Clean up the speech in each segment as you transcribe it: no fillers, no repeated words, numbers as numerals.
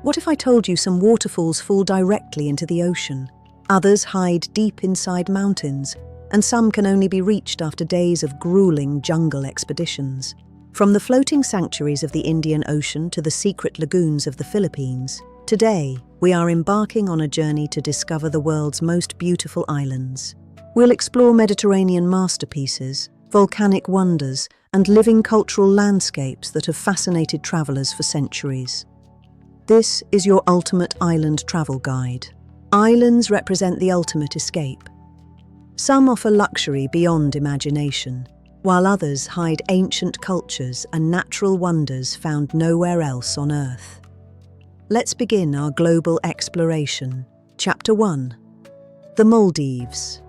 What if I told you some waterfalls fall directly into the ocean? Others hide deep inside mountains, and some can only be reached after days of grueling jungle expeditions. From the floating sanctuaries of the Indian Ocean to the secret lagoons of the Philippines, today we are embarking on a journey to discover the world's most beautiful islands. We'll explore Mediterranean masterpieces, volcanic wonders, and living cultural landscapes that have fascinated travelers for centuries. This is your ultimate island travel guide. Islands represent the ultimate escape. Some offer luxury beyond imagination, while others hide ancient cultures and natural wonders found nowhere else on Earth. Let's begin our global exploration. Chapter 1. The Maldives.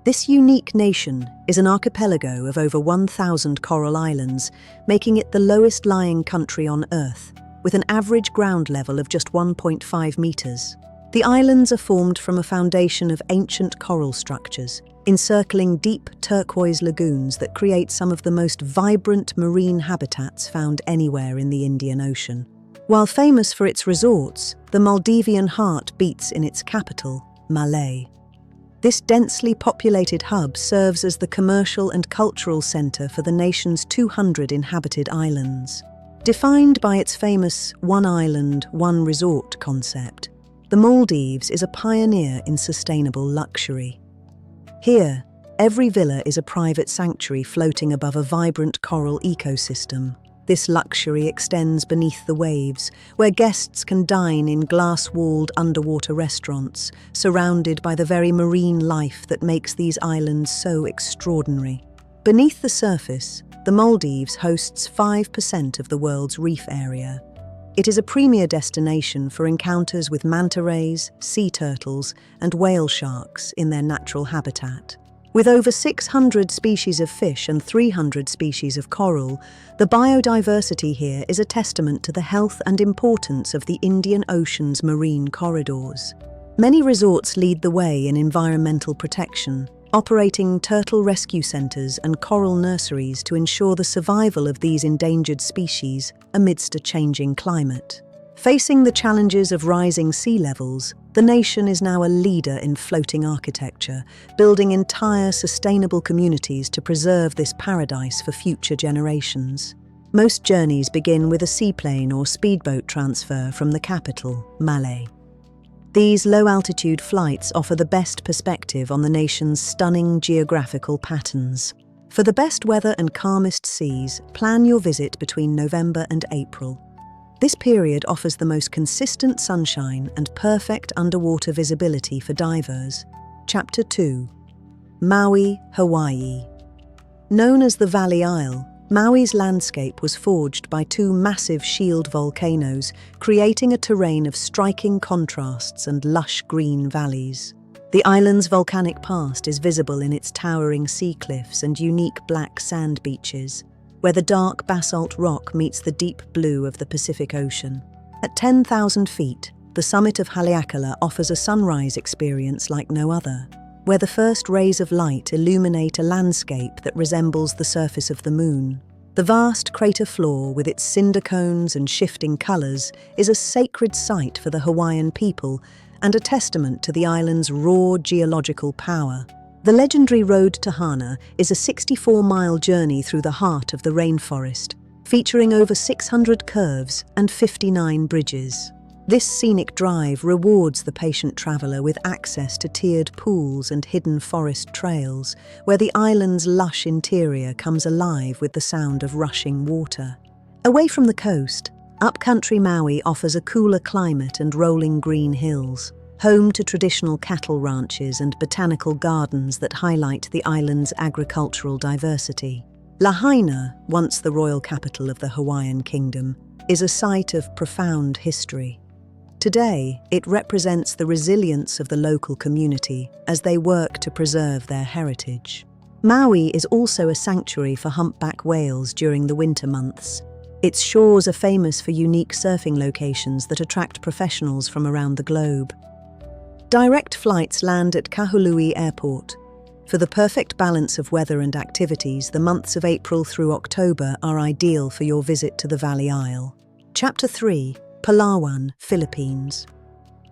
This unique nation is an archipelago of over 1,000 coral islands, making it the lowest-lying country on Earth, with an average ground level of just 1.5 meters. The islands are formed from a foundation of ancient coral structures, encircling deep turquoise lagoons that create some of the most vibrant marine habitats found anywhere in the Indian Ocean. While famous for its resorts, the Maldivian heart beats in its capital, Malé. This densely populated hub serves as the commercial and cultural center for the nation's 200 inhabited islands. Defined by its famous one island, one resort concept, the Maldives is a pioneer in sustainable luxury. Here, every villa is a private sanctuary floating above a vibrant coral ecosystem. This luxury extends beneath the waves, where guests can dine in glass-walled underwater restaurants, surrounded by the very marine life that makes these islands so extraordinary. Beneath the surface, the Maldives hosts 5% of the world's reef area. It is a premier destination for encounters with manta rays, sea turtles, and whale sharks in their natural habitat. With over 600 species of fish and 300 species of coral, the biodiversity here is a testament to the health and importance of the Indian Ocean's marine corridors. Many resorts lead the way in environmental protection, operating turtle rescue centers and coral nurseries to ensure the survival of these endangered species amidst a changing climate. Facing the challenges of rising sea levels, the nation is now a leader in floating architecture, building entire sustainable communities to preserve this paradise for future generations. Most journeys begin with a seaplane or speedboat transfer from the capital, Malé. These low-altitude flights offer the best perspective on the nation's stunning geographical patterns. For the best weather and calmest seas, plan your visit between November and April. This period offers the most consistent sunshine and perfect underwater visibility for divers. Chapter 2. Maui, Hawaii. Known as the Valley Isle, Maui's landscape was forged by two massive shield volcanoes, creating a terrain of striking contrasts and lush green valleys. The island's volcanic past is visible in its towering sea cliffs and unique black sand beaches, where the dark basalt rock meets the deep blue of the Pacific Ocean. At 10,000 feet, the summit of Haleakala offers a sunrise experience like no other, where the first rays of light illuminate a landscape that resembles the surface of the moon. The vast crater floor, with its cinder cones and shifting colors, is a sacred site for the Hawaiian people and a testament to the island's raw geological power. The legendary Road to Hana is a 64-mile journey through the heart of the rainforest, featuring over 600 curves and 59 bridges. This scenic drive rewards the patient traveler with access to tiered pools and hidden forest trails, where the island's lush interior comes alive with the sound of rushing water. Away from the coast, upcountry Maui offers a cooler climate and rolling green hills, home to traditional cattle ranches and botanical gardens that highlight the island's agricultural diversity. Lahaina, once the royal capital of the Hawaiian kingdom, is a site of profound history. Today, it represents the resilience of the local community as they work to preserve their heritage. Maui is also a sanctuary for humpback whales during the winter months. Its shores are famous for unique surfing locations that attract professionals from around the globe. Direct flights land at Kahului Airport. For the perfect balance of weather and activities, the months of April through October are ideal for your visit to the Valley Isle. Chapter 3. Palawan, Philippines.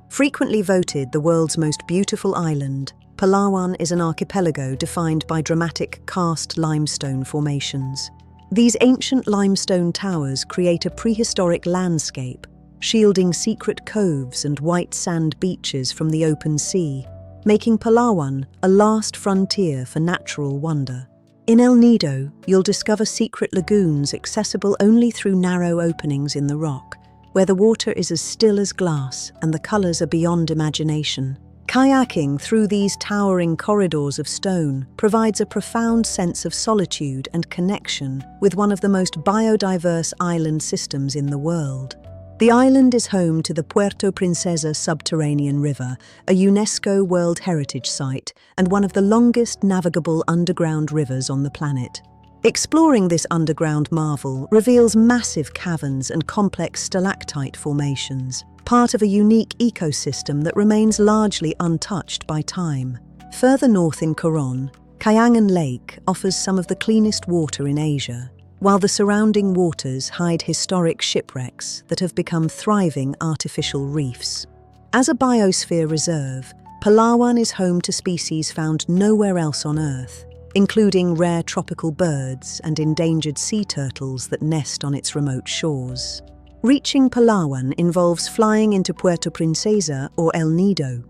Frequently voted the world's most beautiful island, Palawan is an archipelago defined by dramatic karst limestone formations. These ancient limestone towers create a prehistoric landscape, shielding secret coves and white sand beaches from the open sea, making Palawan a last frontier for natural wonder. In El Nido, you'll discover secret lagoons accessible only through narrow openings in the rock, where the water is as still as glass and the colours are beyond imagination. Kayaking through these towering corridors of stone provides a profound sense of solitude and connection with one of the most biodiverse island systems in the world. The island is home to the Puerto Princesa subterranean river, a UNESCO World Heritage Site and one of the longest navigable underground rivers on the planet. Exploring this underground marvel reveals massive caverns and complex stalactite formations, part of a unique ecosystem that remains largely untouched by time. Further north in Coron, Kayangan Lake offers some of the cleanest water in Asia, while the surrounding waters hide historic shipwrecks that have become thriving artificial reefs. As a biosphere reserve, Palawan is home to species found nowhere else on Earth, including rare tropical birds and endangered sea turtles that nest on its remote shores. Reaching Palawan involves flying into Puerto Princesa or El Nido.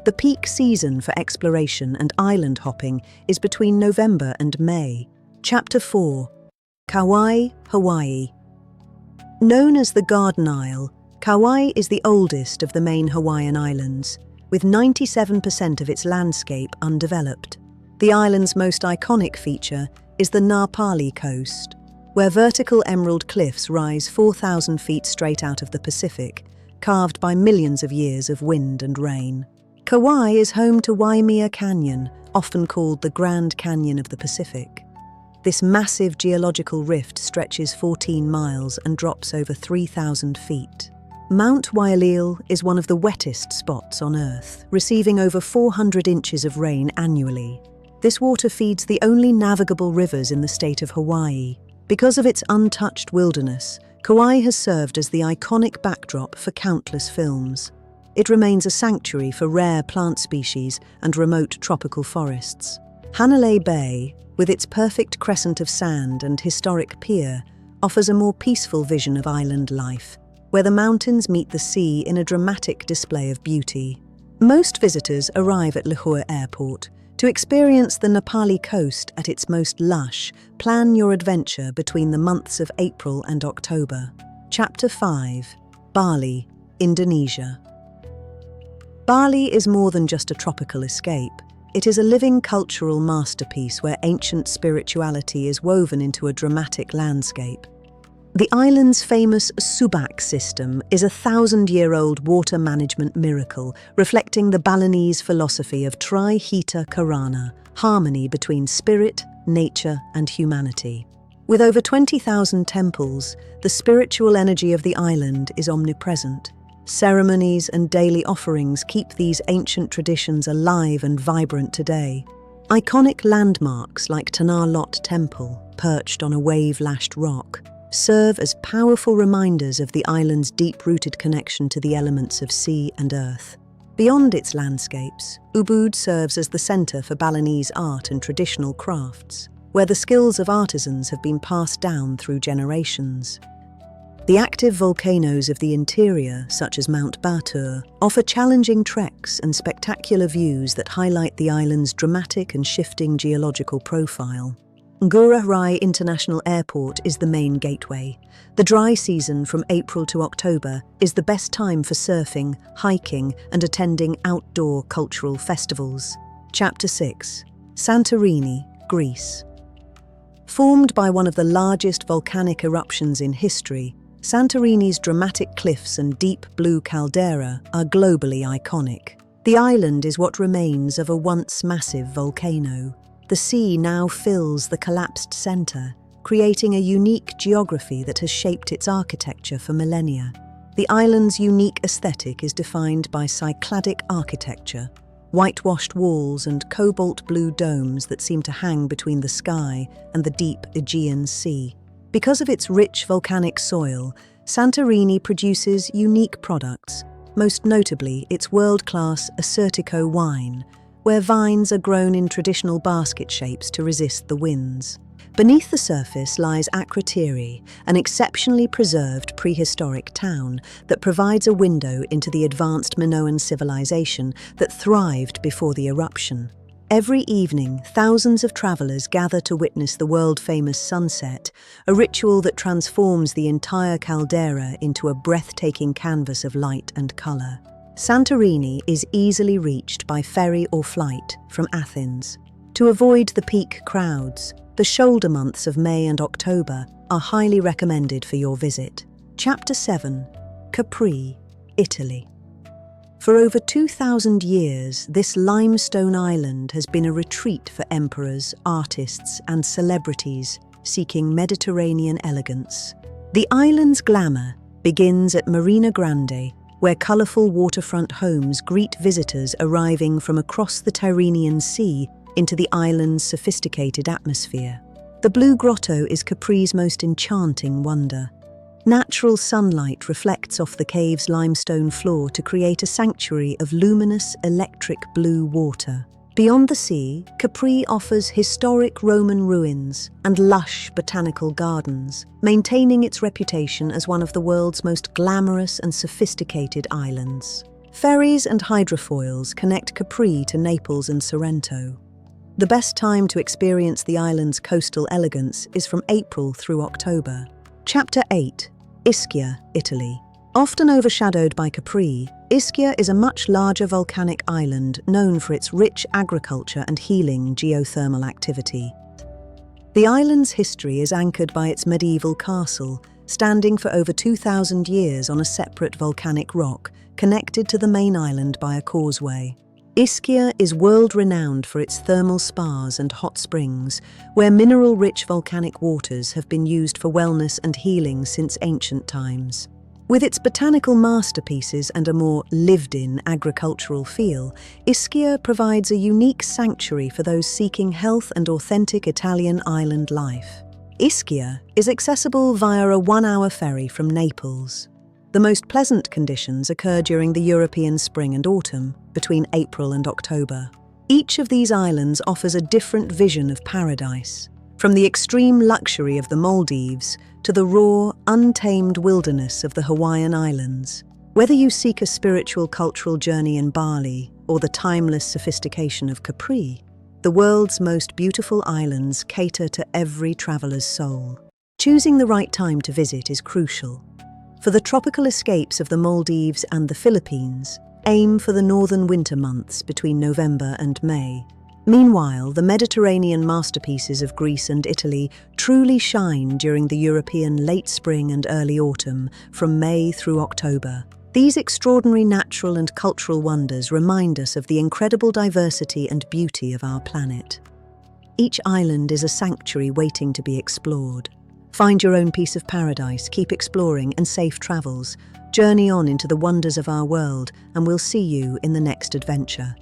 The peak season for exploration and island hopping is between November and May. Chapter 4. Kauai, Hawaii. Known as the Garden Isle, Kauai is the oldest of the main Hawaiian islands, with 97% of its landscape undeveloped. The island's most iconic feature is the Na Pali coast, where vertical emerald cliffs rise 4,000 feet straight out of the Pacific, carved by millions of years of wind and rain. Kauai is home to Waimea Canyon, often called the Grand Canyon of the Pacific. This massive geological rift stretches 14 miles and drops over 3,000 feet. Mount Waileel is one of the wettest spots on Earth, receiving over 400 inches of rain annually. This water feeds the only navigable rivers in the state of Hawaii. Because of its untouched wilderness, Kauai has served as the iconic backdrop for countless films. It remains a sanctuary for rare plant species and remote tropical forests. Hanalei Bay, with its perfect crescent of sand and historic pier, offers a more peaceful vision of island life, where the mountains meet the sea in a dramatic display of beauty. Most visitors arrive at Lihue Airport. To experience the Napali coast at its most lush, plan your adventure between the months of April and October. Chapter 5. Bali, Indonesia. Bali is more than just a tropical escape. It is a living cultural masterpiece where ancient spirituality is woven into a dramatic landscape. The island's famous Subak system is a 1,000-year-old water management miracle, reflecting the Balinese philosophy of Tri-Hita Karana, harmony between spirit, nature, and humanity. With over 20,000 temples, the spiritual energy of the island is omnipresent. Ceremonies and daily offerings keep these ancient traditions alive and vibrant today. Iconic landmarks like Tanah Lot Temple, perched on a wave-lashed rock, serve as powerful reminders of the island's deep-rooted connection to the elements of sea and earth. Beyond its landscapes, Ubud serves as the centre for Balinese art and traditional crafts, where the skills of artisans have been passed down through generations. The active volcanoes of the interior, such as Mount Batur, offer challenging treks and spectacular views that highlight the island's dramatic and shifting geological profile. Ngurah Rai International Airport is the main gateway. The dry season from April to October is the best time for surfing, hiking, and attending outdoor cultural festivals. Chapter 6. Santorini, Greece. Formed by one of the largest volcanic eruptions in history, Santorini's dramatic cliffs and deep blue caldera are globally iconic. The island is what remains of a once massive volcano. The sea now fills the collapsed centre, creating a unique geography that has shaped its architecture for millennia. The island's unique aesthetic is defined by Cycladic architecture, whitewashed walls and cobalt blue domes that seem to hang between the sky and the deep Aegean Sea. Because of its rich volcanic soil, Santorini produces unique products, most notably its world-class Assyrtiko wine, where vines are grown in traditional basket shapes to resist the winds. Beneath the surface lies Akrotiri, an exceptionally preserved prehistoric town that provides a window into the advanced Minoan civilization that thrived before the eruption. Every evening, thousands of travelers gather to witness the world-famous sunset, a ritual that transforms the entire caldera into a breathtaking canvas of light and color. Santorini is easily reached by ferry or flight from Athens. To avoid the peak crowds, the shoulder months of May and October are highly recommended for your visit. Chapter 7. Capri, Italy. For over 2,000 years, this limestone island has been a retreat for emperors, artists, and celebrities seeking Mediterranean elegance. The island's glamour begins at Marina Grande, where colourful waterfront homes greet visitors arriving from across the Tyrrhenian Sea into the island's sophisticated atmosphere. The Blue Grotto is Capri's most enchanting wonder. Natural sunlight reflects off the cave's limestone floor to create a sanctuary of luminous, electric blue water. Beyond the sea, Capri offers historic Roman ruins and lush botanical gardens, maintaining its reputation as one of the world's most glamorous and sophisticated islands. Ferries and hydrofoils connect Capri to Naples and Sorrento. The best time to experience the island's coastal elegance is from April through October. Chapter 8. Ischia, Italy. Often overshadowed by Capri, Ischia is a much larger volcanic island known for its rich agriculture and healing geothermal activity. The island's history is anchored by its medieval castle, standing for over 2,000 years on a separate volcanic rock, connected to the main island by a causeway. Ischia is world-renowned for its thermal spas and hot springs, where mineral-rich volcanic waters have been used for wellness and healing since ancient times. With its botanical masterpieces and a more lived-in agricultural feel, Ischia provides a unique sanctuary for those seeking health and authentic Italian island life. Ischia is accessible via a 1-hour ferry from Naples. The most pleasant conditions occur during the European spring and autumn, between April and October. Each of these islands offers a different vision of paradise, from the extreme luxury of the Maldives to the raw, untamed wilderness of the Hawaiian Islands. Whether you seek a spiritual cultural journey in Bali or the timeless sophistication of Capri, the world's most beautiful islands cater to every traveler's soul. Choosing the right time to visit is crucial. For the tropical escapes of the Maldives and the Philippines, aim for the northern winter months between November and May. Meanwhile, the Mediterranean masterpieces of Greece and Italy truly shine during the European late spring and early autumn, from May through October. These extraordinary natural and cultural wonders remind us of the incredible diversity and beauty of our planet. Each island is a sanctuary waiting to be explored. Find your own piece of paradise, keep exploring, and safe travels. Journey on into the wonders of our world, and we'll see you in the next adventure.